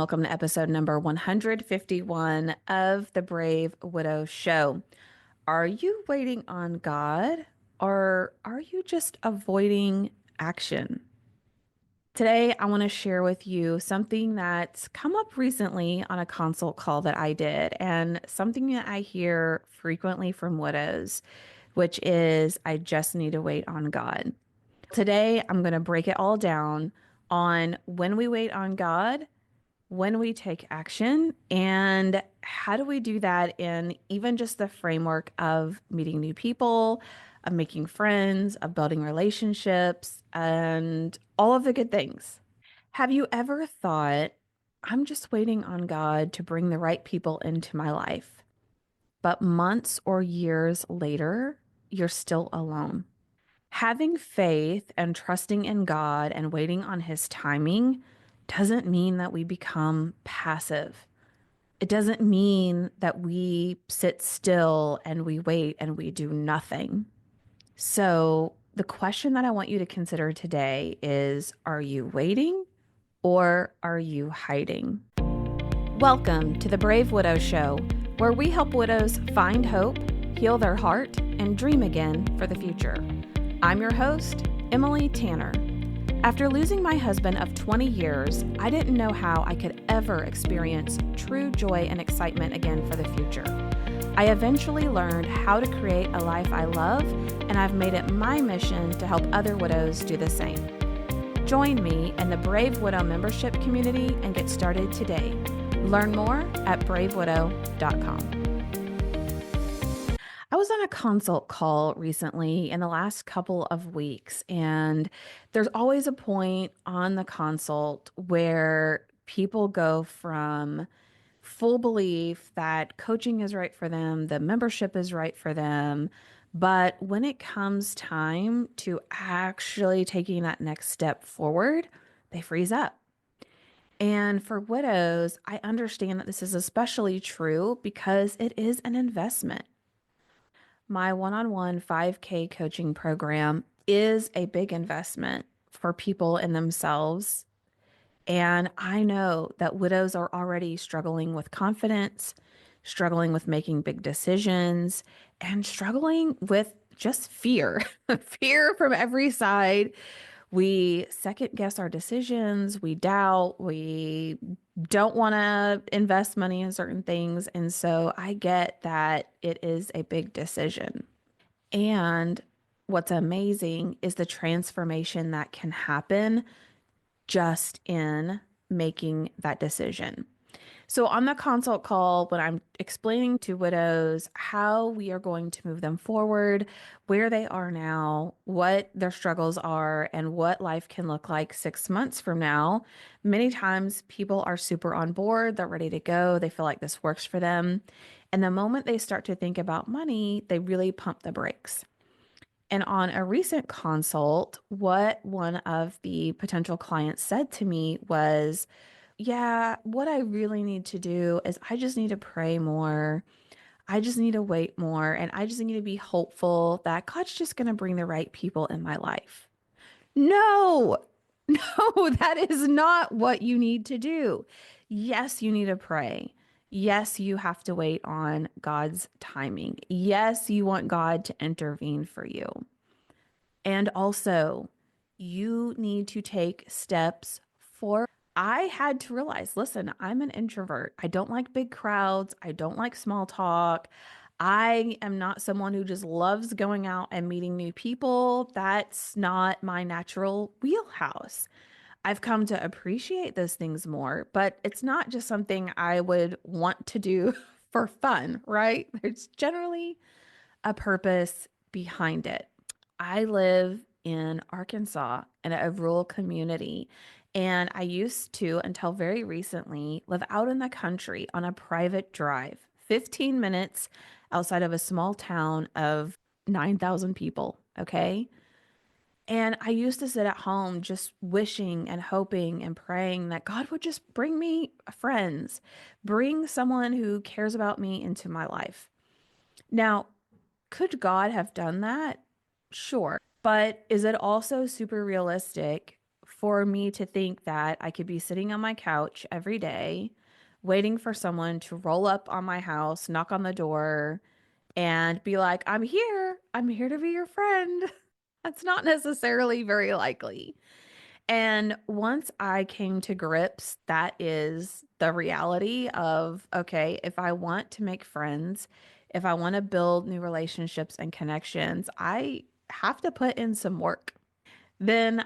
Welcome to episode number 151 of the Brave Widow Show. Are you waiting on God or are you just avoiding action? Today, I want to share with you something that's come up recently on a consult call that I did, and something that I hear frequently from widows, which is I just need to wait on God. Today, I'm going to break it all down on when we wait on God, when we take action, and how do we do that in even just the framework of meeting new people, of making friends, of building relationships, and all of the good things. Have you ever thought, I'm just waiting on God to bring the right people into my life, but months or years later, you're still alone? Having faith and trusting in God and waiting on His timing doesn't mean that we become passive. It doesn't mean that we sit still and we wait and we do nothing. So, the question that I want you to consider today is, are you waiting or are you hiding? Welcome to the Brave Widow Show, where we help widows find hope, heal their heart, and dream again for the future. I'm your host, Emily Tanner. After losing my husband of 20 years, I didn't know how I could ever experience true joy and excitement again for the future. I eventually learned how to create a life I love, and I've made it my mission to help other widows do the same. Join me in the Brave Widow membership community and get started today. Learn more at bravewidow.com. I was on a consult call recently in the last couple of weeks, and there's always a point on the consult where people go from full belief that coaching is right for them, the membership is right for them, but when it comes time to actually taking that next step forward, they freeze up. And for widows, I understand that this is especially true because it is an investment. My one-on-one 5K coaching program is a big investment for people in themselves. And I know that widows are already struggling with confidence, struggling with making big decisions, and struggling with just fear, fear from every side. We second guess our decisions, we doubt, we don't want to invest money in certain things. And so I get that it is a big decision. And what's amazing is the transformation that can happen just in making that decision. So, on the consult call, when I'm explaining to widows how we are going to move them forward, where they are now, what their struggles are, and what life can look like 6 months from now, many times people are super on board. They're ready to go. They feel like this works for them. And the moment they start to think about money, they really pump the brakes. And on a recent consult, what one of the potential clients said to me was, yeah, what I really need to do is I just need to pray more. I just need to wait more. And I just need to be hopeful that God's just going to bring the right people in my life. No, no, that is not what you need to do. Yes, you need to pray. Yes, you have to wait on God's timing. Yes, you want God to intervene for you. And also, you need to take steps forward. I had to realize, listen, I'm an introvert. I don't like big crowds. I don't like small talk. I am not someone who just loves going out and meeting new people. That's not my natural wheelhouse. I've come to appreciate those things more, but it's not just something I would want to do for fun, right? There's generally a purpose behind it. I live in Arkansas in a rural community, and I used to, until very recently, live out in the country on a private drive, 15 minutes outside of a small town of 9,000 people. Okay. And I used to sit at home just wishing and hoping and praying that God would just bring me friends, bring someone who cares about me into my life. Now, could God have done that? Sure. But is it also super realistic for me to think that I could be sitting on my couch every day, waiting for someone to roll up on my house, knock on the door, and be like, I'm here. I'm here to be your friend. That's not necessarily very likely. And once I came to grips, that is the reality of, okay, if I want to make friends, if I want to build new relationships and connections, I have to put in some work. Then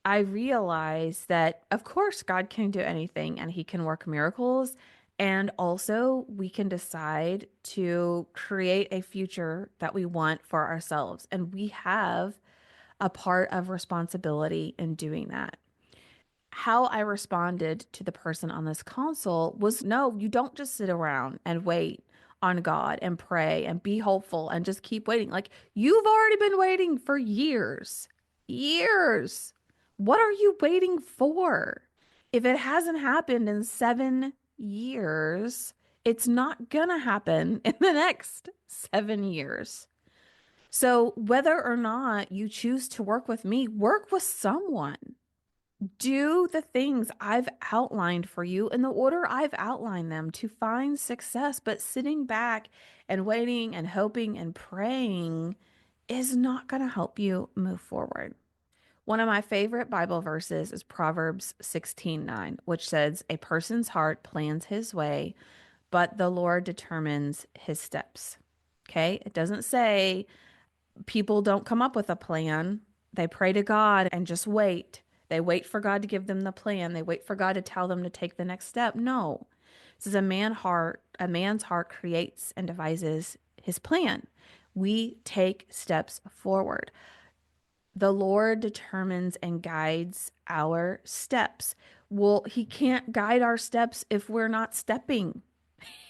I realized that, of course, God can do anything and he can work miracles. And also, we can decide to create a future that we want for ourselves. And we have a part of responsibility in doing that. How I responded to the person on this console was no, you don't just sit around and wait on God and pray and be hopeful and just keep waiting. Like you've already been waiting for years, years. What are you waiting for? If it hasn't happened in 7 years, it's not gonna happen in the next 7 years. So whether or not you choose to work with me, work with someone. Do the things I've outlined for you in the order I've outlined them to find success. But sitting back and waiting and hoping and praying is not going to help you move forward. One of my favorite Bible verses is Proverbs 16:9, which says, a person's heart plans his way, but the Lord determines his steps. Okay. It doesn't say people don't come up with a plan. They pray to God and just wait. They wait for God to give them the plan. They wait for God to tell them to take the next step. No. This is a man's heart creates and devises his plan. We take steps forward. The Lord determines and guides our steps. Well, he can't guide our steps if we're not stepping.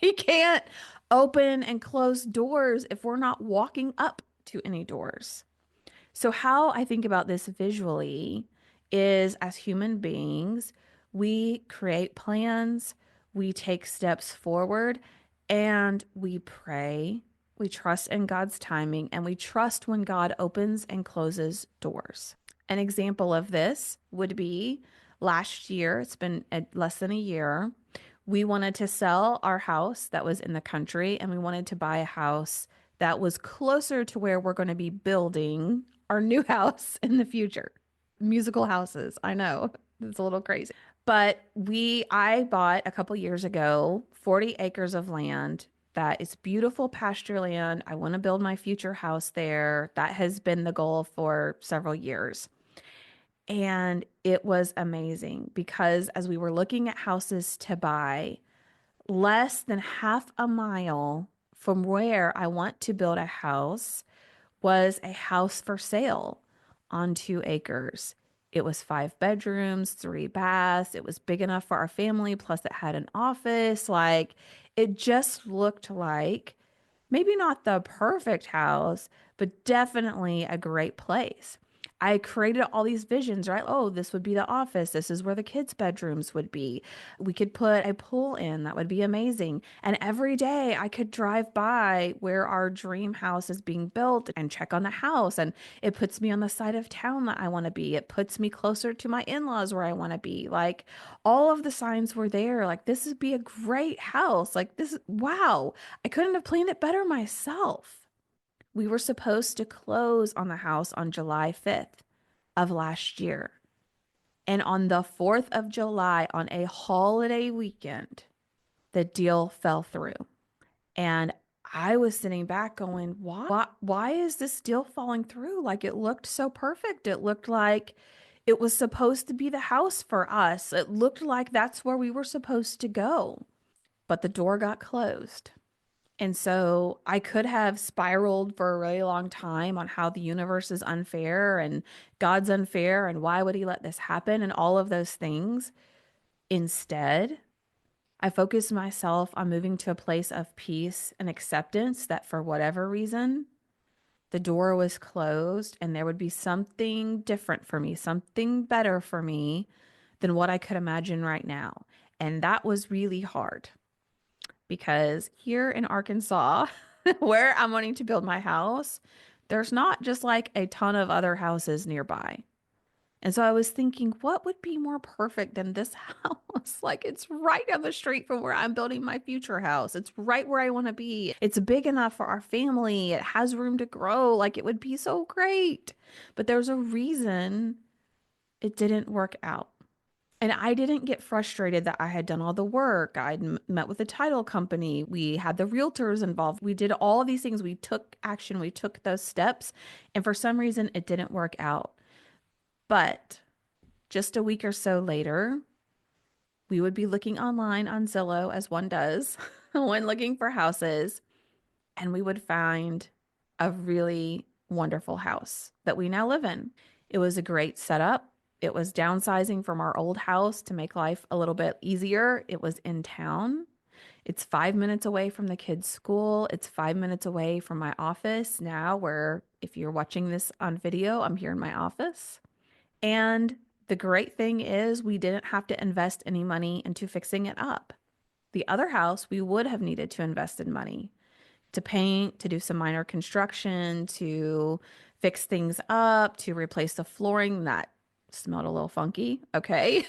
He can't open and close doors if we're not walking up to any doors. So, how I think about this visually is as human beings, we create plans, we take steps forward, and we pray. We trust in God's timing and we trust when God opens and closes doors. An example of this would be last year, it's been less than a year. We wanted to sell our house that was in the country and we wanted to buy a house that was closer to where we're going to be building our new house in the future. Musical houses, I know. It's a little crazy. But I bought a couple years ago 40 acres of land that is beautiful pasture land. I want to build my future house there. That has been the goal for several years. And it was amazing because as we were looking at houses to buy, less than half a mile from where I want to build a house was a house for sale on 2 acres. It was 5 bedrooms, 3 baths. It was big enough for our family. Plus, it had an office. Like, it just looked like maybe not the perfect house, but definitely a great place. I created all these visions, right? Oh, this would be the office. This is where the kids' bedrooms would be. We could put a pool in. That would be amazing. And every day I could drive by where our dream house is being built and check on the house. And it puts me on the side of town that I want to be. It puts me closer to my in-laws where I want to be. Like all of the signs were there. Like this would be a great house. Like this, wow. I couldn't have planned it better myself. We were supposed to close on the house on July 5th of last year. And on the 4th of July, on a holiday weekend, the deal fell through. And I was sitting back going, why is this deal falling through? Like it looked so perfect. It looked like it was supposed to be the house for us. It looked like that's where we were supposed to go. But the door got closed. And so I could have spiraled for a really long time on how the universe is unfair and God's unfair and why would he let this happen and all of those things. Instead, I focused myself on moving to a place of peace and acceptance that for whatever reason, the door was closed and there would be something different for me, something better for me than what I could imagine right now. And that was really hard because here in Arkansas, where I'm wanting to build my house, there's not just like a ton of other houses nearby. And so I was thinking, what would be more perfect than this house? Like, it's right down the street from where I'm building my future house. It's right where I want to be. It's big enough for our family. It has room to grow. Like, it would be so great. But there's a reason it didn't work out. And I didn't get frustrated that I had done all the work. I'd met with the title company. We had the realtors involved. We did all of these things. We took action. We took those steps. And for some reason, it didn't work out. But just a week or so later, we would be looking online on Zillow, as one does when looking for houses, and we would find a really wonderful house that we now live in. It was a great setup. It was downsizing from our old house to make life a little bit easier. It was in town. It's 5 minutes away from the kids' school. It's 5 minutes away from my office now, where if you're watching this on video, I'm here in my office. And the great thing is, we didn't have to invest any money into fixing it up. The other house, we would have needed to invest in money to paint, to do some minor construction, to fix things up, to replace the flooring that smelled a little funky. Okay.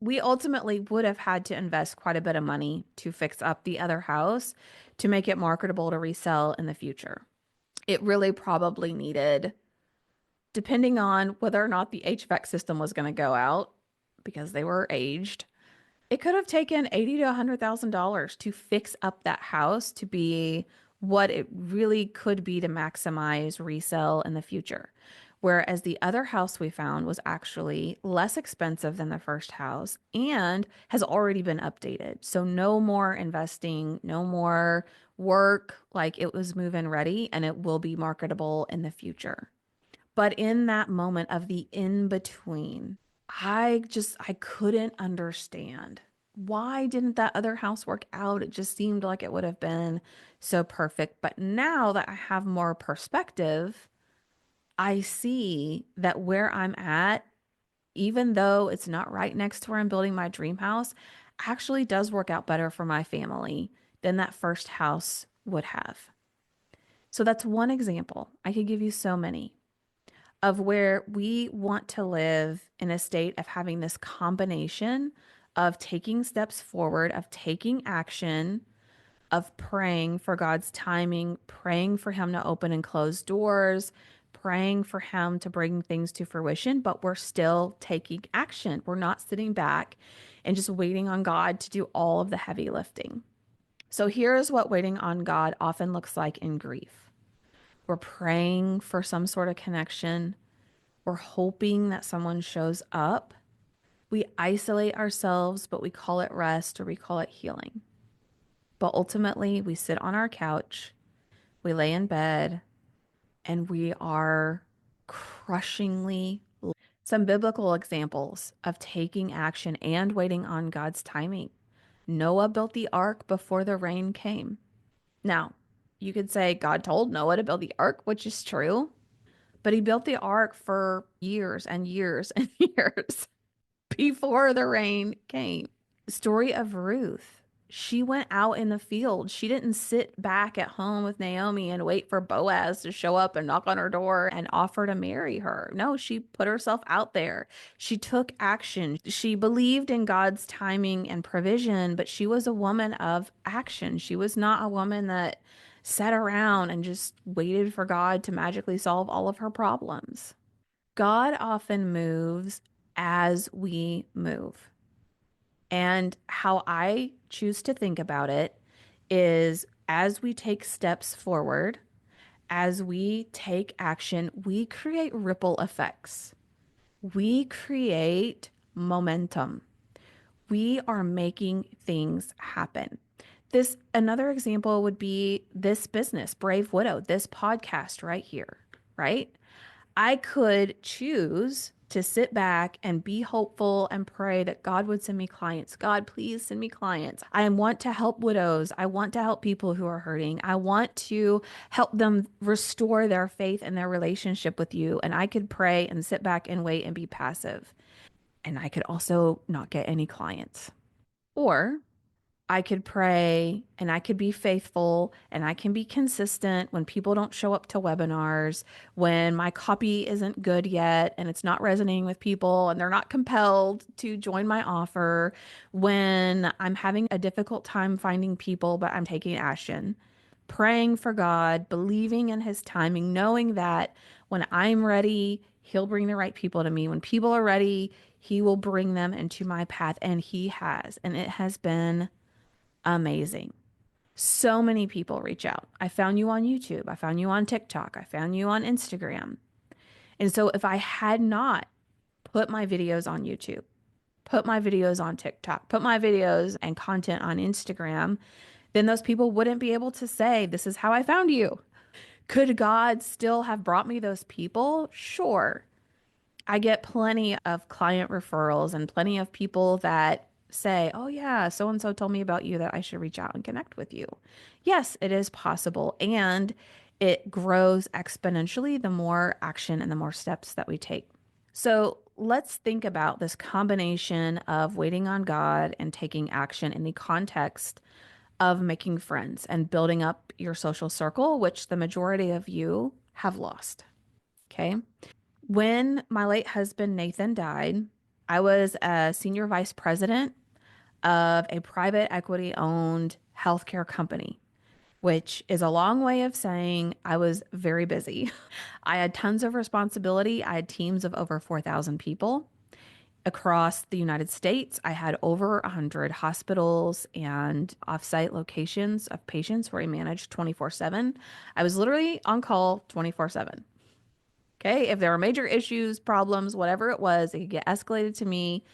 We ultimately would have had to invest quite a bit of money to fix up the other house to make it marketable to resell in the future. It really probably needed, depending on whether or not the HVAC system was going to go out because they were aged, it could have taken 80 to $100,000 to fix up that house to be what it really could be to maximize resale in the future. Whereas the other house we found was actually less expensive than the first house and has already been updated. So no more investing, no more work. Like, it was move-in ready and it will be marketable in the future. But in that moment of the in between, I couldn't understand, why didn't that other house work out? It just seemed like it would have been so perfect. But now that I have more perspective, I see that where I'm at, even though it's not right next to where I'm building my dream house, actually does work out better for my family than that first house would have. So that's one example. I could give you so many of where we want to live in a state of having this combination of taking steps forward, of taking action, of praying for God's timing, praying for Him to open and close doors, praying for Him to bring things to fruition, but we're still taking action. We're not sitting back and just waiting on God to do all of the heavy lifting. So here's what waiting on God often looks like in grief. We're praying for some sort of connection. We're hoping that someone shows up. We isolate ourselves, but we call it rest or we call it healing. But ultimately, we sit on our couch, we lay in bed, and we are crushingly. Some biblical examples of taking action and waiting on God's timing. Noah built the ark before the rain came. Now, you could say God told Noah to build the ark, which is true, but he built the ark for years and years and years before the rain came. Story of Ruth. She went out in the field. She didn't sit back at home with Naomi and wait for Boaz to show up and knock on her door and offer to marry her. No, she put herself out there. She took action. She believed in God's timing and provision, but she was a woman of action. She was not a woman that sat around and just waited for God to magically solve all of her problems. God often moves as we move. And how I choose to think about it is, as we take steps forward, as we take action, we create ripple effects. We create momentum. We are making things happen. This another example would be this business, Brave Widow, this podcast right here, right? I could choose to sit back and be hopeful and pray that God would send me clients. God, please send me clients. I want to help widows. I want to help people who are hurting. I want to help them restore their faith and their relationship with you. And I could pray and sit back and wait and be passive. And I could also not get any clients. Or I could pray and I could be faithful and I can be consistent when people don't show up to webinars, when my copy isn't good yet and it's not resonating with people and they're not compelled to join my offer, when I'm having a difficult time finding people, but I'm taking action, praying for God, believing in His timing, knowing that when I'm ready, He'll bring the right people to me. When people are ready, He will bring them into my path, and He has. And it has been amazing. So many people reach out. I found you on YouTube. I found you on TikTok. I found you on Instagram. And so if I had not put my videos on YouTube, put my videos on TikTok, put my videos and content on Instagram, then those people wouldn't be able to say, "This is how I found you." Could God still have brought me those people? Sure. I get plenty of client referrals and plenty of people that say, "Oh, yeah, so and so told me about you that I should reach out and connect with you." Yes, it is possible. And it grows exponentially the more action and the more steps that we take. So let's think about this combination of waiting on God and taking action in the context of making friends and building up your social circle, which the majority of you have lost. Okay. When my late husband Nathan died, I was a senior vice president of a private equity owned healthcare company, which is a long way of saying I was very busy. I had tons of responsibility. I had teams of over 4,000 people across the United States. I had over 100 hospitals and offsite locations of patients where I managed 24/7. I was literally on call 24/7. Okay. If there were major issues, problems, whatever it was, it could get escalated to me.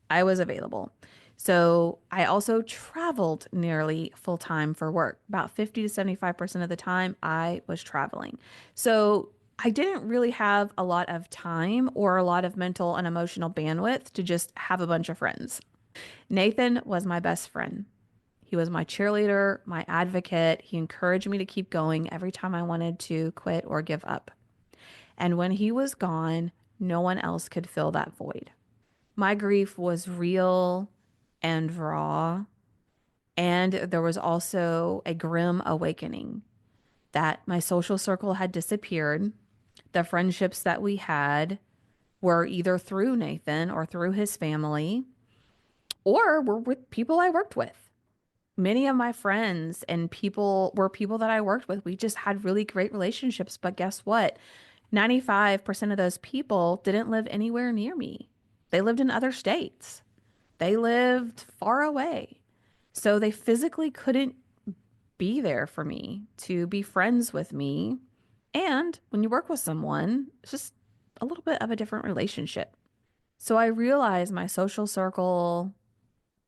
I was available. So I also traveled nearly full time for work. About 50 to 75% of the time, I was traveling. So I didn't really have a lot of time or a lot of mental and emotional bandwidth to just have a bunch of friends. Nathan was my best friend. He was my cheerleader, my advocate. He encouraged me to keep going every time I wanted to quit or give up. And when he was gone, no one else could fill that void. My grief was real and raw. And there was also a grim awakening that my social circle had disappeared. The friendships that we had were either through Nathan or through his family, or were with people I worked with. Many of my friends and people were people that I worked with. We just had really great relationships. But guess what? 95% of those people didn't live anywhere near me. They lived in other states. They lived far away. So they physically couldn't be there for me to be friends with me. And when you work with someone, it's just a little bit of a different relationship. So I realized my social circle,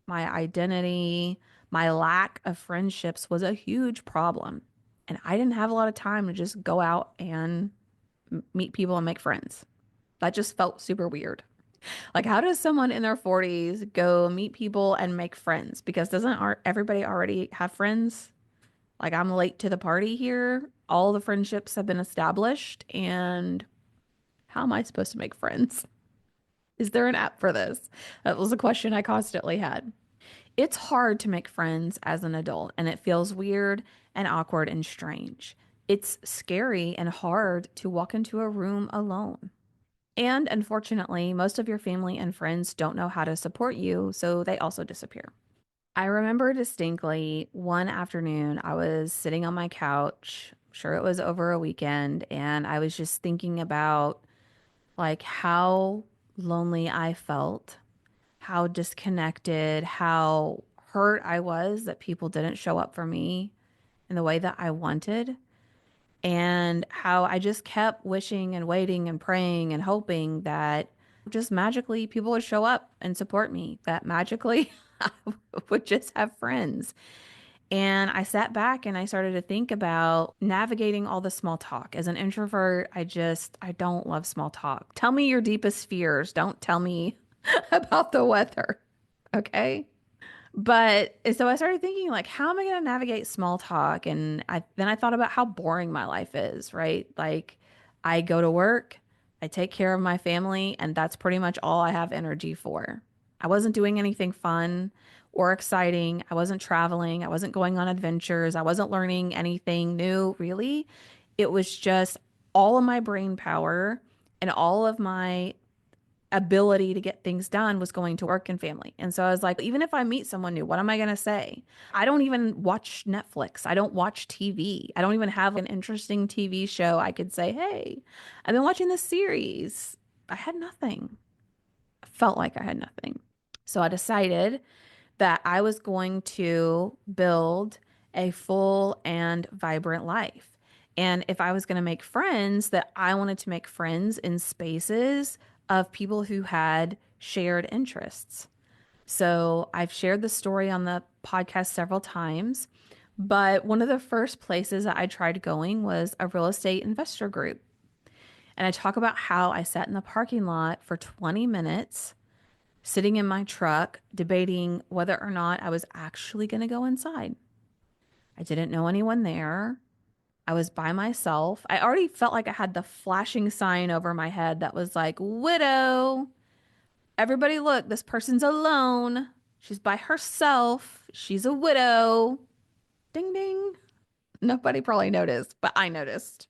my identity, my lack of friendships was a huge problem. And I didn't have a lot of time to just go out and meet people and make friends. That just felt super weird. Like, how does someone in their 40s go meet people and make friends? Because doesn't everybody already have friends? Like, I'm late to the party here. All the friendships have been established. And how am I supposed to make friends? Is there an app for this? That was a question I constantly had. It's hard to make friends as an adult, and it feels weird and awkward and strange. It's scary and hard to walk into a room alone. And unfortunately, most of your family and friends don't know how to support you, so they also disappear. I remember distinctly one afternoon, I was sitting on my couch, sure it was over a weekend, and I was just thinking about like how lonely I felt, how disconnected, how hurt I was that people didn't show up for me in the way that I wanted, and how I just kept wishing and waiting and praying and hoping that just magically people would show up and support me, that magically I would just have friends. And I sat back and I started to think about navigating all the small talk. As an introvert, I don't love small talk. Tell me your deepest fears. Don't tell me about the weather. Okay. But so I started thinking, like, how am I going to navigate small talk? And then I thought about how boring my life is, right? Like, I go to work, I take care of my family, and that's pretty much all I have energy for. I wasn't doing anything fun or exciting. I wasn't traveling. I wasn't going on adventures. I wasn't learning anything new, really. It was just all of my brain power and all of my ability to get things done was going to work and family. And so I was like, even if I meet someone new, what am I going to say? I don't even watch Netflix. I don't watch TV. I don't even have an interesting TV show I could say, hey, I've been watching this series. I had nothing. I felt like I had nothing. So I decided that I was going to build a full and vibrant life. And if I was going to make friends, that I wanted to make friends in spaces of people who had shared interests. So I've shared the story on the podcast several times, but one of the first places that I tried going was a real estate investor group. And I talk about how I sat in the parking lot for 20 minutes sitting in my truck debating whether or not I was actually going to go inside. I didn't know anyone there. I was by myself. I already felt like I had the flashing sign over my head that was like, widow. Everybody, look, this person's alone. She's by herself. She's a widow. Ding, ding. Nobody probably noticed, but I noticed.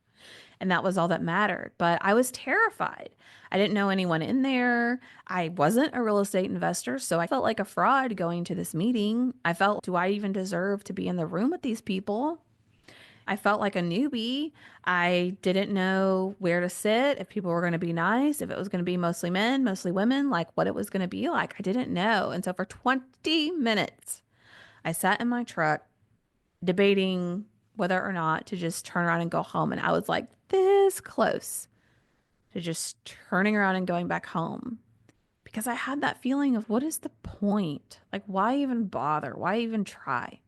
And that was all that mattered. But I was terrified. I didn't know anyone in there. I wasn't a real estate investor, so I felt like a fraud going to this meeting. I felt, do I even deserve to be in the room with these people? I felt like a newbie. I didn't know where to sit, if people were going to be nice, if it was going to be mostly men, mostly women, like what it was going to be like. I didn't know. And so for 20 minutes, I sat in my truck debating whether or not to just turn around and go home. And I was like this close to just turning around and going back home because I had that feeling of what is the point? Like, why even bother? Why even try?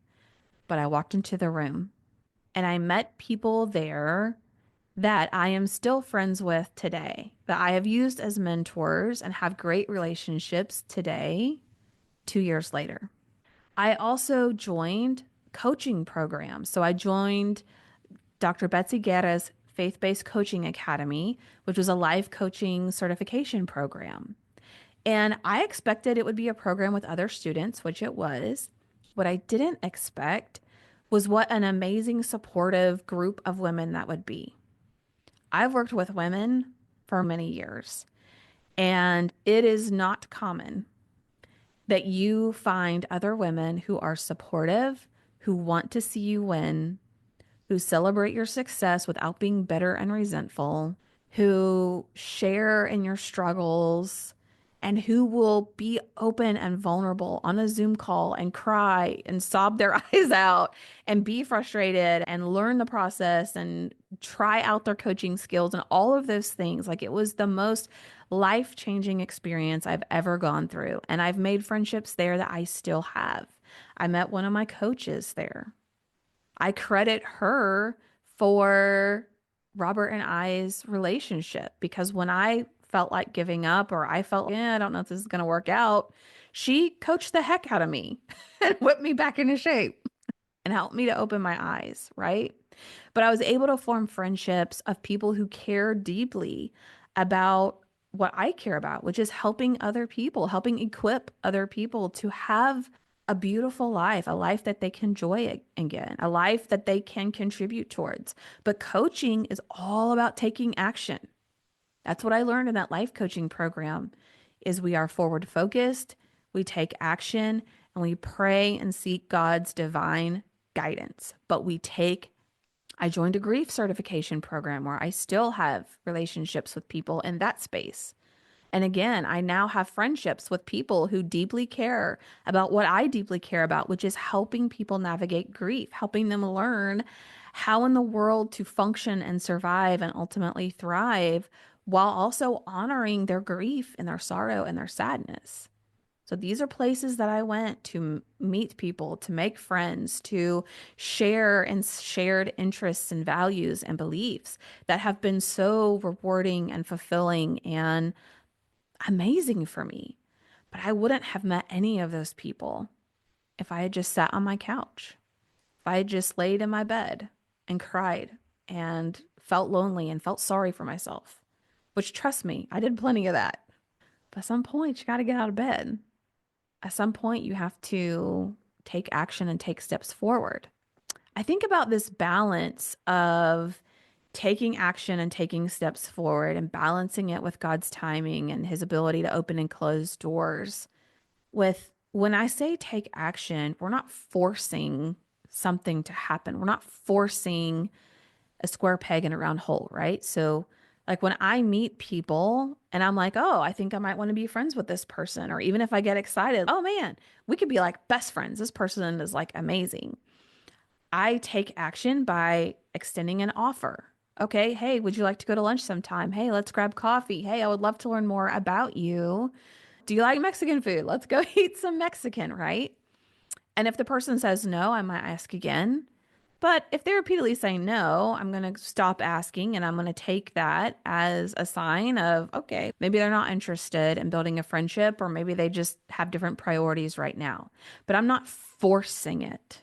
But I walked into the room and I met people there that I am still friends with today, that I have used as mentors and have great relationships today, 2 years later. I also joined coaching programs. So I joined Dr. Betsy Guerra's Faith Based Coaching Academy, which was a life coaching certification program. And I expected it would be a program with other students, which it was. What I didn't expect was what an amazing, supportive group of women that would be. I've worked with women for many years, and it is not common that you find other women who are supportive, who want to see you win, who celebrate your success without being bitter and resentful, who share in your struggles, and who will be open and vulnerable on a Zoom call and cry and sob their eyes out and be frustrated and learn the process and try out their coaching skills and all of those things. Like it was the most life-changing experience I've ever gone through. And I've made friendships there that I still have. I met one of my coaches there. I credit her for Robert and I's relationship because when I felt like giving up or I felt, yeah, I don't know if this is going to work out, she coached the heck out of me and whipped me back into shape and helped me to open my eyes, right? But I was able to form friendships of people who care deeply about what I care about, which is helping other people, helping equip other people to have a beautiful life, a life that they can enjoy again, a life that they can contribute towards. But coaching is all about taking action. That's what I learned in that life coaching program is we are forward focused, we take action, and we pray and seek God's divine guidance. But I joined a grief certification program where I still have relationships with people in that space. And again, I now have friendships with people who deeply care about what I deeply care about, which is helping people navigate grief, helping them learn how in the world to function and survive and ultimately thrive while also honoring their grief and their sorrow and their sadness. So these are places that I went to meet people, to make friends, to share in shared interests and values and beliefs that have been so rewarding and fulfilling and amazing for me. But I wouldn't have met any of those people if I had just sat on my couch, if I had just laid in my bed and cried and felt lonely and felt sorry for myself, which trust me, I did plenty of that. But at some point, you got to get out of bed. at some point you have to take action and take steps forward. I think about this balance of taking action and taking steps forward and balancing it with God's timing and his ability to open and close doors. With when I say take action, we're not forcing something to happen. We're not forcing a square peg in a round hole, right? So, like when I meet people and I'm like, oh, I think I might want to be friends with this person, or even if I get excited, oh man, we could be like best friends. This person is like amazing. I take action by extending an offer. Okay, hey, would you like to go to lunch sometime? Hey, let's grab coffee. Hey, I would love to learn more about you. Do you like Mexican food? Let's go eat some Mexican, right? And if the person says no, I might ask again. But if they repeatedly say no, I'm going to stop asking and I'm going to take that as a sign of, okay, maybe they're not interested in building a friendship or maybe they just have different priorities right now. But I'm not forcing it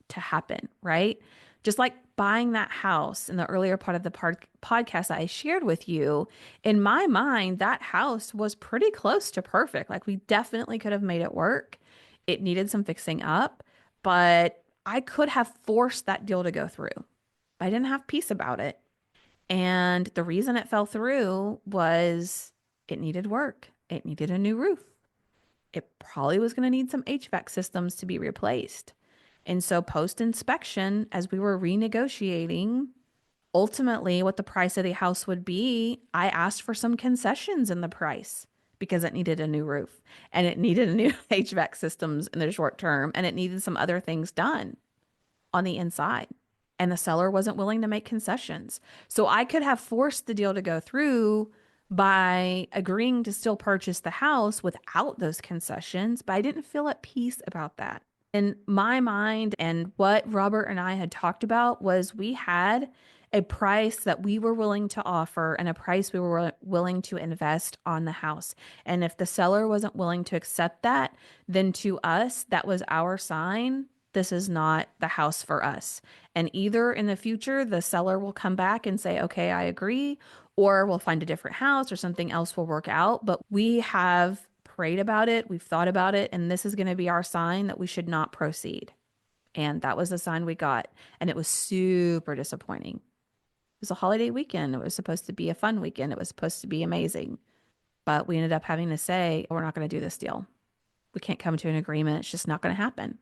to happen, right? Just like buying that house in the earlier part of the podcast that I shared with you, in my mind, that house was pretty close to perfect. Like we definitely could have made it work. It needed some fixing up, but I could have forced that deal to go through. I didn't have peace about it. And the reason it fell through was it needed work. It needed a new roof. It probably was going to need some HVAC systems to be replaced. And so, post inspection, as we were renegotiating, ultimately what the price of the house would be, I asked for some concessions in the price because it needed a new roof and it needed a new HVAC systems in the short term and it needed some other things done on the inside. And the seller wasn't willing to make concessions. So I could have forced the deal to go through by agreeing to still purchase the house without those concessions, but I didn't feel at peace about that. In my mind, and what Robert and I had talked about was we had a price that we were willing to offer and a price we were willing to invest on the house. And if the seller wasn't willing to accept that, then to us, that was our sign. This is not the house for us. And either in the future, the seller will come back and say, okay, I agree, or we'll find a different house or something else will work out. But we have prayed about it, we've thought about it, and this is going to be our sign that we should not proceed. And that was the sign we got. And it was super disappointing. It was a holiday weekend. It was supposed to be a fun weekend. It was supposed to be amazing. But we ended up having to say, we're not going to do this deal. We can't come to an agreement. It's just not going to happen.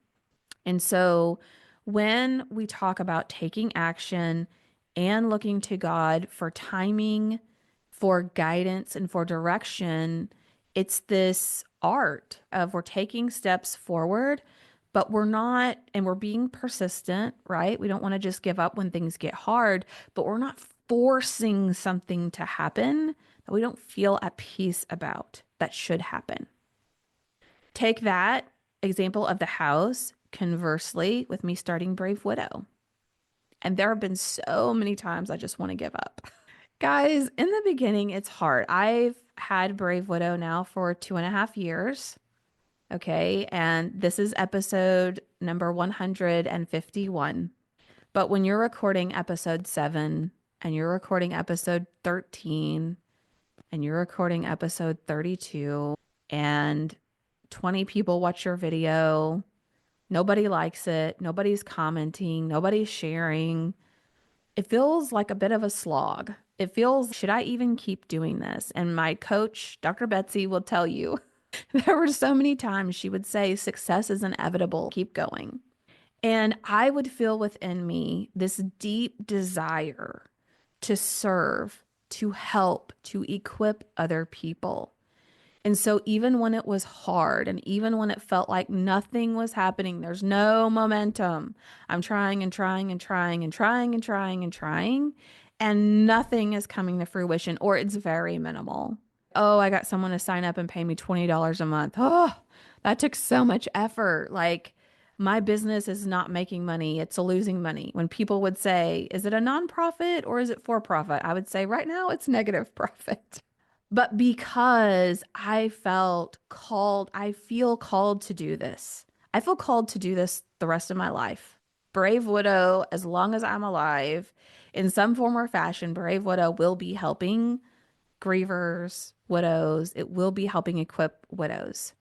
And so when we talk about taking action and looking to God for timing, for guidance, and for direction, it's this art of we're taking steps forward, but we're not, and we're being persistent, right? We don't want to just give up when things get hard, but we're not forcing something to happen that we don't feel at peace about that should happen. Take that example of the house, conversely, with me starting Brave Widow. And there have been so many times I just want to give up. Guys, in the beginning, it's hard. I've had Brave Widow now for 2.5 years. Okay. And this is episode number 151. But when you're recording episode 7 and you're recording episode 13 and you're recording episode 32 and 20 people watch your video, nobody likes it, nobody's commenting, nobody's sharing, it feels like a bit of a slog. It feels, should I even keep doing this? And my coach, Dr. Betsy, will tell you there were so many times she would say, success is inevitable, keep going. And I would feel within me this deep desire to serve, to help, to equip other people. And so even when it was hard and even when it felt like nothing was happening, there's no momentum. I'm trying and trying and trying and trying and trying and trying, and nothing is coming to fruition, or it's very minimal. Oh, I got someone to sign up and pay me $20 a month. Oh, that took so much effort. Like my business is not making money, it's losing money. When people would say, is it a nonprofit or is it for profit? I would say right now it's negative profit. But because I felt called, I feel called to do this. I feel called to do this the rest of my life. Brave Widow, as long as I'm alive, in some form or fashion, Brave Widow will be helping grievers, widows. It will be helping equip widows.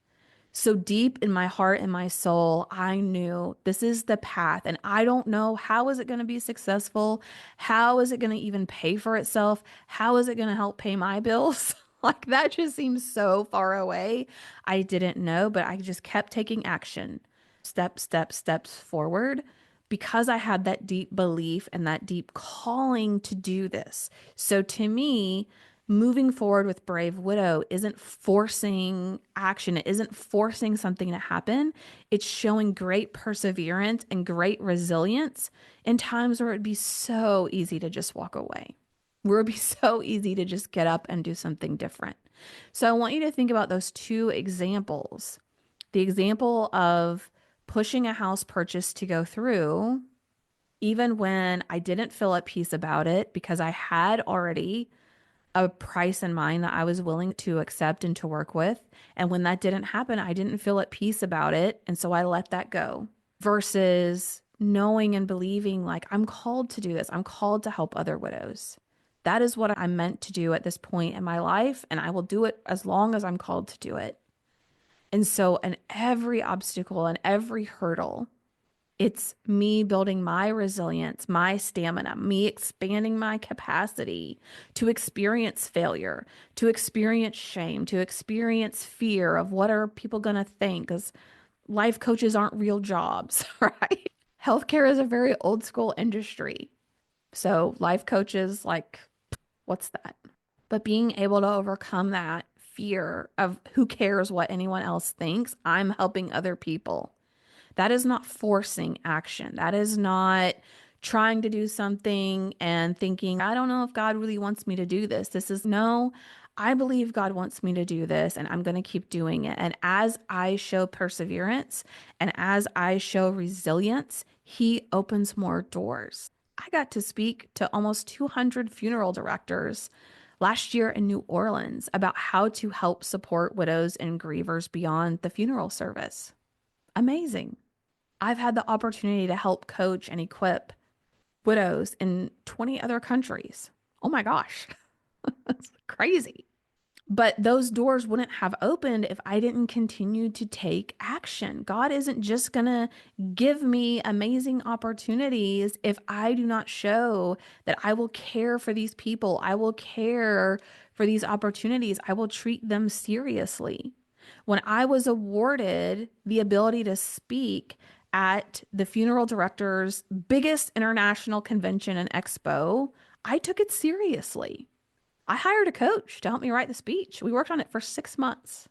So deep in my heart and my soul, I knew this is the path, and I don't know how is it going to be successful? How is it going to even pay for itself? How is it going to help pay my bills? Like that just seems so far away. I didn't know, but I just kept taking action, steps forward because I had that deep belief and that deep calling to do this. So to me, moving forward with Brave Widow isn't forcing action. It isn't forcing something to happen. It's showing great perseverance and great resilience in times where it'd be so easy to just walk away, where it'd be so easy to just get up and do something different. So I want you to think about those two examples. The example of pushing a house purchase to go through, even when I didn't feel at peace about it because I had already a price in mind that I was willing to accept and to work with. And when that didn't happen, I didn't feel at peace about it. And so I let that go versus knowing and believing like I'm called to do this. I'm called to help other widows. That is what I'm meant to do at this point in my life. And I will do it as long as I'm called to do it. And so, in every obstacle and every hurdle, it's me building my resilience, my stamina, me expanding my capacity to experience failure, to experience shame, to experience fear of what are people going to think, because life coaches aren't real jobs, right? Healthcare is a very old school industry. So life coaches, like, what's that? But being able to overcome that fear of who cares what anyone else thinks, I'm helping other people. That is not forcing action. That is not trying to do something and thinking, I don't know if God really wants me to do this. This is no, I believe God wants me to do this and I'm going to keep doing it. And as I show perseverance and as I show resilience, He opens more doors. I got to speak to almost 200 funeral directors last year in New Orleans about how to help support widows and grievers beyond the funeral service. Amazing. I've had the opportunity to help coach and equip widows in 20 other countries. Oh my gosh, that's crazy. But those doors wouldn't have opened if I didn't continue to take action. God isn't just going to give me amazing opportunities if I do not show that I will care for these people. I will care for these opportunities. I will treat them seriously. When I was awarded the ability to speak at the funeral director's biggest international convention and expo, I took it seriously. I hired a coach to help me write the speech. We worked on it for 6 months.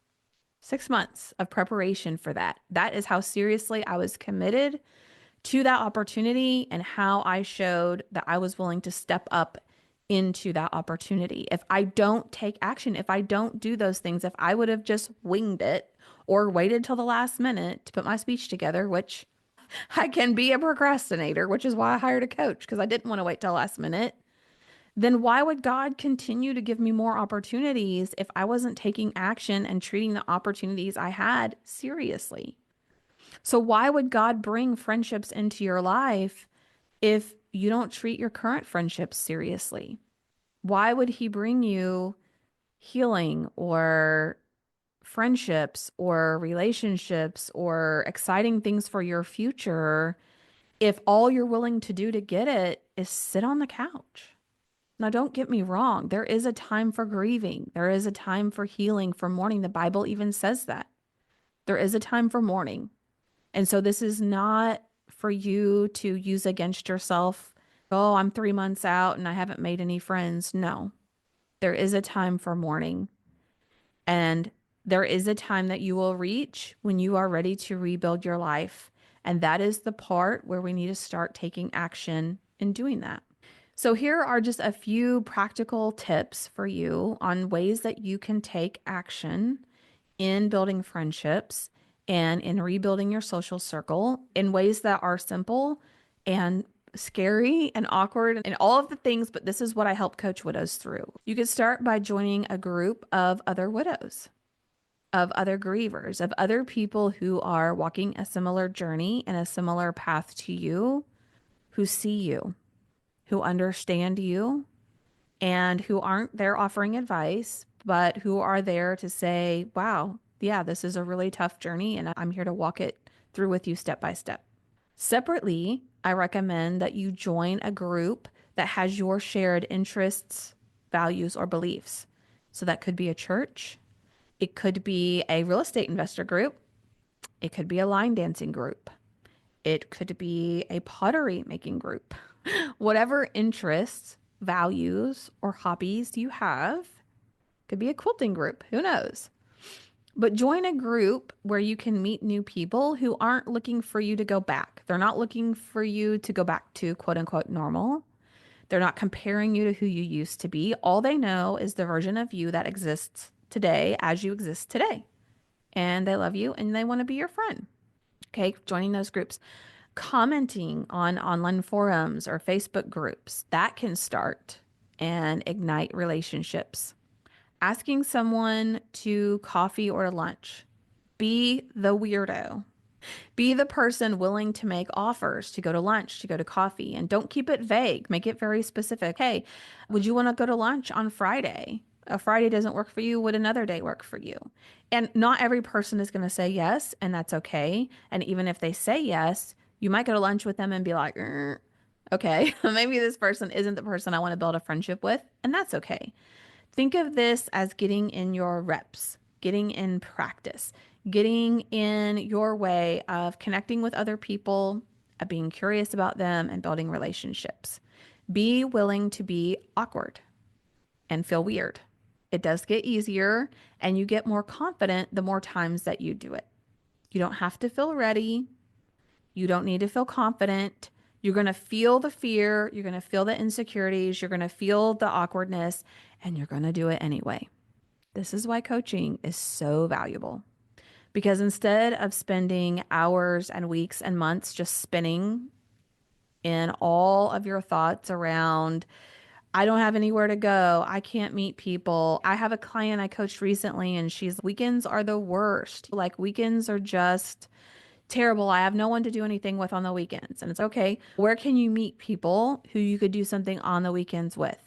6 months of preparation for that. That is how seriously I was committed to that opportunity and how I showed that I was willing to step up into that opportunity. If I don't take action, if I don't do those things, if I would have just winged it or waited till the last minute to put my speech together, which I can be a procrastinator, which is why I hired a coach because I didn't want to wait till last minute, then why would God continue to give me more opportunities if I wasn't taking action and treating the opportunities I had seriously? So, why would God bring friendships into your life if you don't treat your current friendships seriously? Why would He bring you healing or friendships or relationships or exciting things for your future if all you're willing to do to get it is sit on the couch? Now, don't get me wrong. There is a time for grieving. There is a time for healing, for mourning. The Bible even says that. There is a time for mourning. And so this is not for you to use against yourself. Oh, I'm 3 months out and I haven't made any friends. No, there is a time for mourning. And there is a time that you will reach when you are ready to rebuild your life. And that is the part where we need to start taking action in doing that. So, here are just a few practical tips for you on ways that you can take action in building friendships and in rebuilding your social circle in ways that are simple and scary and awkward and all of the things. But this is what I help coach widows through. You could start by joining a group of other widows, of other grievers, of other people who are walking a similar journey and a similar path to you, who see you, who understand you, and who aren't there offering advice, but who are there to say, wow, yeah, this is a really tough journey and I'm here to walk it through with you step by step. Separately, I recommend that you join a group that has your shared interests, values, or beliefs. So that could be a church, it could be a real estate investor group, it could be a line dancing group, it could be a pottery making group. Whatever interests, values, or hobbies you have, could be a quilting group, who knows? But join a group where you can meet new people who aren't looking for you to go back. They're not looking for you to go back to quote unquote normal. They're not comparing you to who you used to be. All they know is the version of you that exists today as you exist today. And they love you and they want to be your friend. Okay, joining those groups. Commenting on online forums or Facebook groups, that can start and ignite relationships. Asking someone to coffee or lunch. Be the weirdo. Be the person willing to make offers to go to lunch, to go to coffee, and don't keep it vague. Make it very specific. Hey, would you want to go to lunch on Friday? A Friday doesn't work for you. Would another day work for you? And not every person is going to say yes, and that's okay. And even if they say yes, you might go to lunch with them and be like, okay, maybe this person isn't the person I want to build a friendship with, and that's okay. Think of this as getting in your reps, getting in practice, getting in your way of connecting with other people, of being curious about them, and building relationships. Be willing to be awkward and feel weird. It does get easier, and you get more confident the more times that you do it. You don't have to feel ready. You don't need to feel confident. You're going to feel the fear. You're going to feel the insecurities. You're going to feel the awkwardness, and you're going to do it anyway. This is why coaching is so valuable. Because instead of spending hours and weeks and months just spinning in all of your thoughts around, I don't have anywhere to go, I can't meet people. I have a client I coached recently, and weekends are the worst. Like, weekends are just terrible. I have no one to do anything with on the weekends. And it's okay. Where can you meet people who you could do something on the weekends with?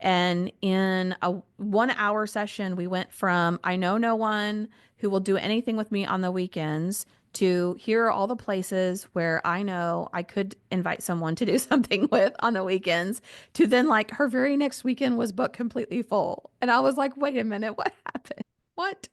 And in a 1 hour session, we went from I know no one who will do anything with me on the weekends to here are all the places where I know I could invite someone to do something with on the weekends, to then like her very next weekend was booked completely full. And I was like, wait a minute, what happened? What?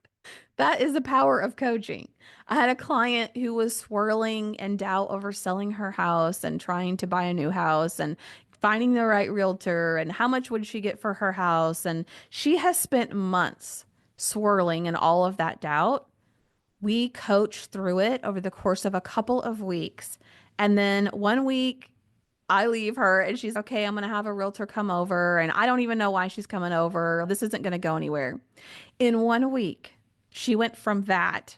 That is the power of coaching. I had a client who was swirling in doubt over selling her house and trying to buy a new house and finding the right realtor and how much would she get for her house. And she has spent months swirling in all of that doubt. We coached through it over the course of a couple of weeks. And then one week, I leave her and she's okay, I'm going to have a realtor come over. And I don't even know why she's coming over. This isn't going to go anywhere. In 1 week, she went from that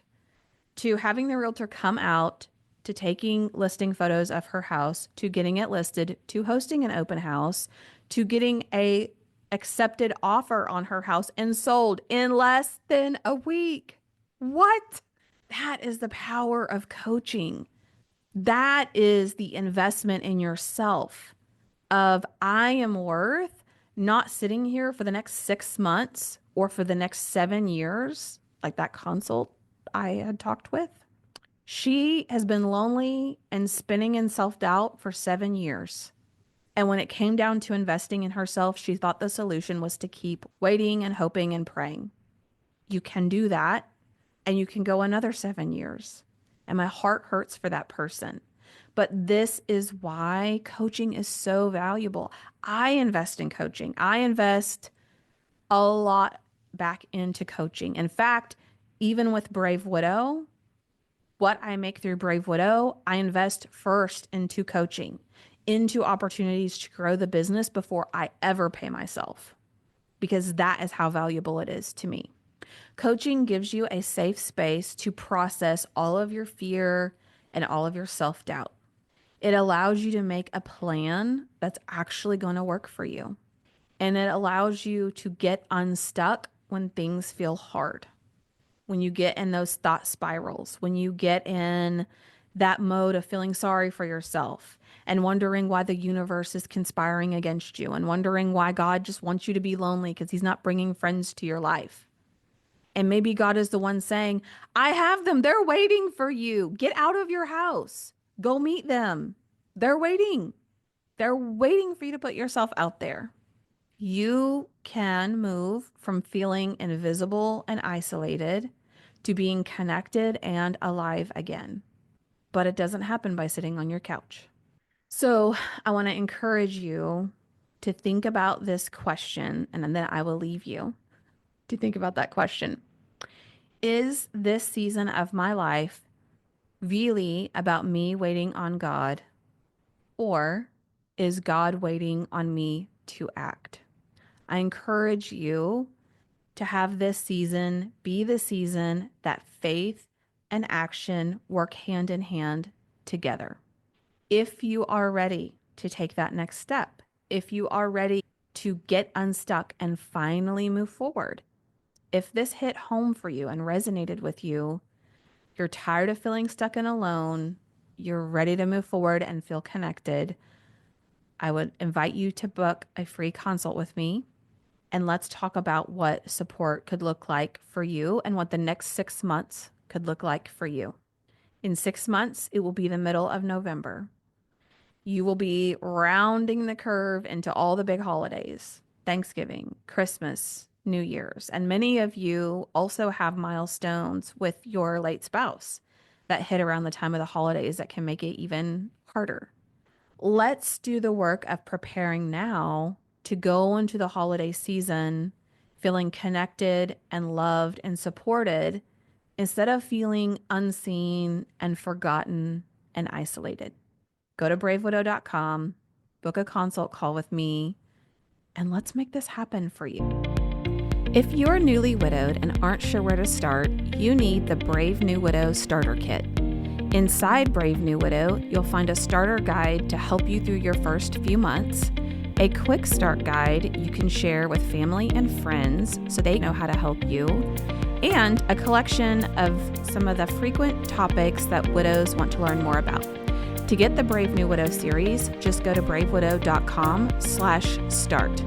to having the realtor come out, to taking listing photos of her house, to getting it listed, to hosting an open house, to getting a accepted offer on her house and sold in less than a week. What? That is the power of coaching. That is the investment in yourself of I am worth not sitting here for the next 6 months or for the next 7 years, like that consult I had talked with. She has been lonely and spinning in self-doubt for 7 years. And when it came down to investing in herself, she thought the solution was to keep waiting and hoping and praying. You can do that, and you can go another 7 years. And my heart hurts for that person. But this is why coaching is so valuable. I invest in coaching. I invest a lot back into coaching. In fact, even with Brave Widow, what I make through Brave Widow, I invest first into coaching, into opportunities to grow the business before I ever pay myself, because that is how valuable it is to me. Coaching gives you a safe space to process all of your fear and all of your self-doubt. It allows you to make a plan that's actually going to work for you. And it allows you to get unstuck when things feel hard, when you get in those thought spirals, when you get in that mode of feeling sorry for yourself and wondering why the universe is conspiring against you and wondering why God just wants you to be lonely because he's not bringing friends to your life. And maybe God is the one saying, I have them. They're waiting for you. Get out of your house. Go meet them. They're waiting. They're waiting for you to put yourself out there. You can move from feeling invisible and isolated to being connected and alive again. But it doesn't happen by sitting on your couch. So I want to encourage you to think about this question, and then I will leave you to think about that question. Is this season of my life really about me waiting on God, or is God waiting on me to act? I encourage you to have this season be the season that faith and action work hand in hand together. If you are ready to take that next step, if you are ready to get unstuck and finally move forward, if this hit home for you and resonated with you, you're tired of feeling stuck and alone, you're ready to move forward and feel connected, I would invite you to book a free consult with me. And let's talk about what support could look like for you and what the next 6 months could look like for you. In 6 months, it will be the middle of November. You will be rounding the curve into all the big holidays, Thanksgiving, Christmas, New Year's. And many of you also have milestones with your late spouse that hit around the time of the holidays that can make it even harder. Let's do the work of preparing now to go into the holiday season feeling connected and loved and supported instead of feeling unseen and forgotten and isolated. Go to bravewidow.com, book a consult call with me, and let's make this happen for you. If you're newly widowed and aren't sure where to start, you need the Brave New Widow Starter Kit. Inside Brave New Widow, you'll find a starter guide to help you through your first few months, a quick start guide you can share with family and friends so they know how to help you, and a collection of some of the frequent topics that widows want to learn more about. To get the Brave New Widow series, just go to bravewidow.com/start.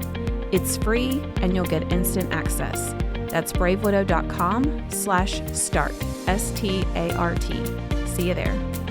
It's free and you'll get instant access. That's bravewidow.com/start, START. See you there.